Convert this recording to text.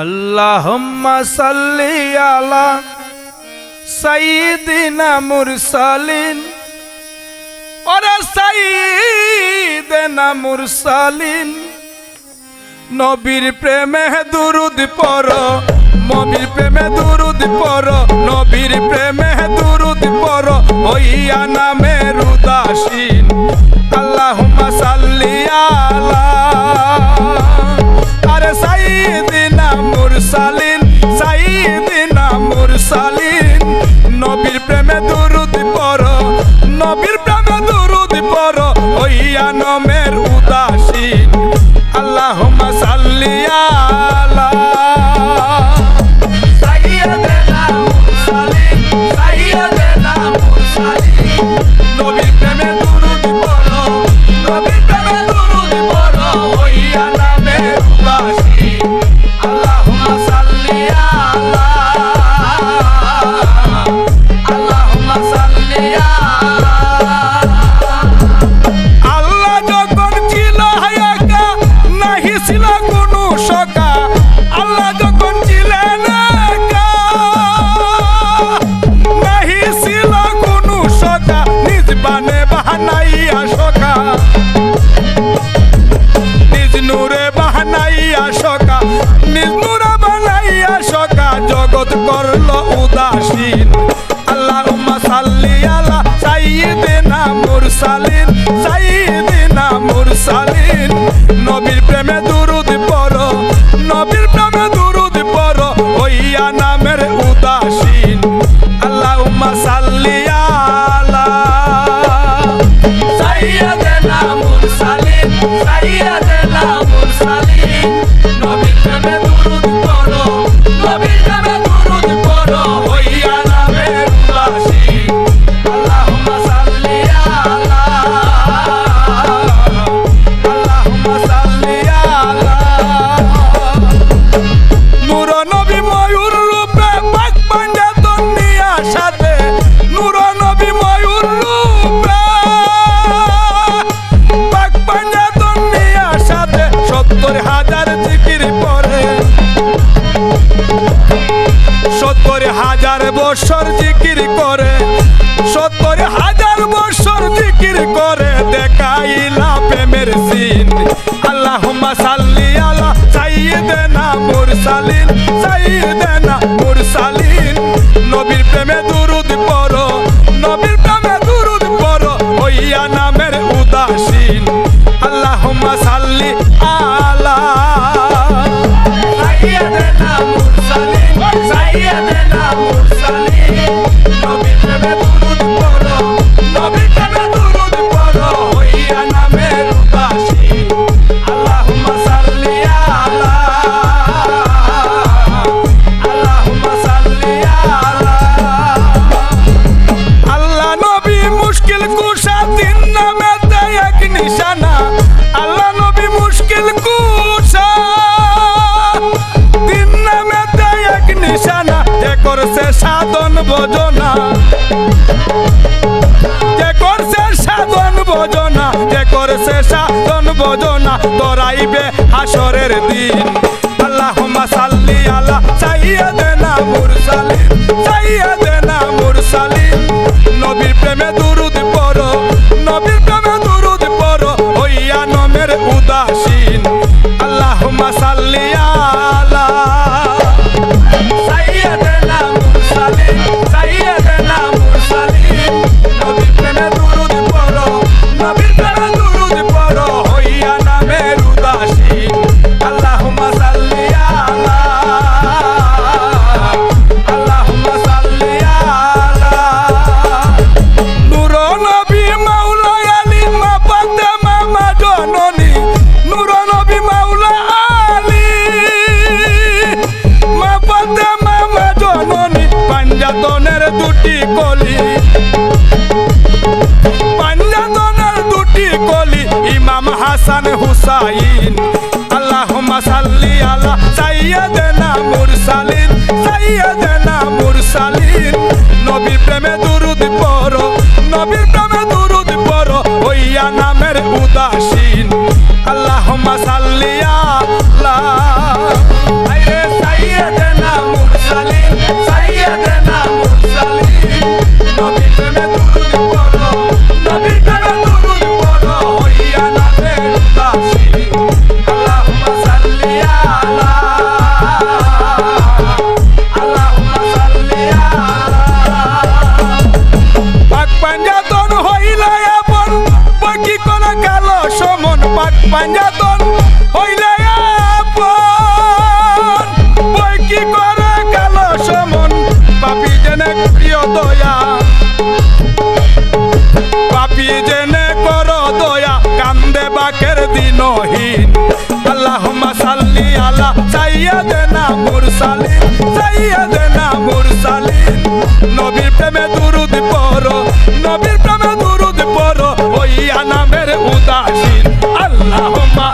আল্লাহুম্মা সাল্লি আলা সাইয়্যিদিনা মুরসালিন ওরে সাইয়্যিদিনা মুরসালিন। নবীর প্রেমে দুরুদ পড়ো, নবীর প্রেমে দুরুদ পড়ো, নবীর প্রেমে দুরুদ পড়ো হইয়া নামের উদাসীন। আল্লাহুম্মা সাল্লি আলা আরে সাইয়্যিদিনা মুরসালিন, সাইয়্যিদিনা মুরসালিন। নবীর প্রেমে দুরুদ পড়ো, নবীর প্রেমে দুরুদ পড়ো হইয়া নামের উদাসীন। আল্লাহুম্মা সাল্লি আলা সাইয়্যিদিনা মুরসালিন, সাইয়্যিদিনা মুরসালিন। নবীর প্রেমে দুরুদ পড়ো, নবীর প্রেমে দুরুদ পড়ো হইয়া নামের উদাসীন। আল্লাহুম্মা সাল্লি আলা, আল্লাহুম্মা সাল্লি আলা। আল্লাহ যখন ছিল একা, নাহি ছিল কোনো সখা। আল্লাহ যখন ছিলেন একা, নাহি ছিল কোনো সখা। নিজ বানে বাহানাইয়া সখা, নিজ নূরে বাহানাইয়া সখা, নিজ নূরে বানাইয়া সখা জগৎ করল উদাসীন। আল্লাহুম্মা সাল্লি আলা সাইয়্যিদিনা মুরসালিন, সাইয়্যিদিনা মুরসালিন। নবীর প্রেমে দুরুদ পড়ো, নবীর প্রেমে দুরুদ পড়ো হইয়া নামের উদাসীন। আল্লাহুম্মা সাল্লি আলা সাইয়্যিদিনা মুরসালিন, সাইয়্যিদিনা মুরসালিন। নবীর প্রেমে দুরুদ পড়ো, নবীর প্রেমে দুরুদ পড়ো হইয়া নামের উদাসীন। আল্লাহুম্মা সাল্লি আলা, আল্লাহুম্মা সাল্লি আলা। নূর নবী ময়ূর রূপে পাক পাঞ্জা দুনিয়া সাথে, নূর নবী ময়ূর রূপে পাক পাঞ্জা দুনিয়া সাথে ৭০,০০০ জিকির পড়ে, ৭০,০০০ বছর জিকির করে, ৭০,০০০ বছর জিকির করে দেখাইলা প্রেমের সিন। আল্লাহুম্মা সাল্লি আলা সাইয়্যিদিনা মুরসালিন, সাইয়্যিদিনা মুরসালিন। নবীর প্রেমে দুরুদ পড়ো, নবীর প্রেমে দুরুদ পড়ো হইয়া নামের উদাসীন। আল্লাহুম্মা সাল্লি আলা সাইয়্যিদিনা মুরসালিন, সাইয়্যিদিনা মুরসালিন। নবীর প্রেমে দুরুদ পড়ো, নবীর প্রেমে দুরুদ পড়ো হইয়া নামের উদাসীন। আল্লাহুম্মা সাল্লি আলা, আল্লাহুম্মা সাল্লি আলা। আল্লাহ নবী মুশকিল কুশা তিন নামেতে এক নিশানা। আল্লাহ নবী মুশকিল কুশা তিন নামেতে এক নিশানা। যে করছে সাধন ভজনা, যে করছে সাধন ভজনা, যে করছে সাধন ভজনা তরাইবে হাসরের দিন। আল্লাহুম্মা সাল্লি আলা সাইয়্যিদিনা মুরসালিন, সাইয়্যিদিনা মুরসালিন। নবীর প্রেমে দুরুদ পড়ো, নবীর প্রেমে দুরুদ পড়ো হইয়া নামের উদাসীন। আল্লাহুম্মা সাল্লি আলা সাইয়্যিদিনা মুরসালিন, সাইয়্যিদিনা মুরসালিন। নবীর প্রেমে দুরুদ পড়ো, নবীর প্রেমে দুরুদ পড়ো হইয়া নামের উদাসীন। আল্লাহুম্মা সাল্লি আলা, আল্লাহুম্মা সাল্লি আলা। নূর নবী মাওলা আলী মা ফাতেমা মা জননী, নূর নবী মাওলা আলী মা ফাতেমা মা জননী। পাঞ্জাতনের দুটি কলি, পাঞ্জাতনের দুটি কলি ইমাম হাসান হুসাইন। আল্লাহুম্মা সাল্লি আলা সাইয়্যিদিনা মুরসালিন, সাইয়্যিদিনা মুরসালিন। নবীর প্রেমে দুরুদ পড়ো, নবীর প্রেমে দুরুদ পড়ো হইয়া নামের উদাসীন। আল্লাহুম্মা সাল্লি আলা পাঞ্জাতন হইলে আপন বই কি করে কালো সমন পাপি জেনে প্রিয় দয়া পাপি জেনে করো দয়া কান্দে বাকের দিনহীন আল্লাহুম্মা সাল্লি আলা সাইয়্যিদিনা মুরসালিন সাইয়্যিদিনা মুরসালিন নবীর প্রেমে দুরূদ পড়ো নবীর প্রেমে দুরূদ পড়ো ওই নামের উদাসীন আল্লাহুম্মা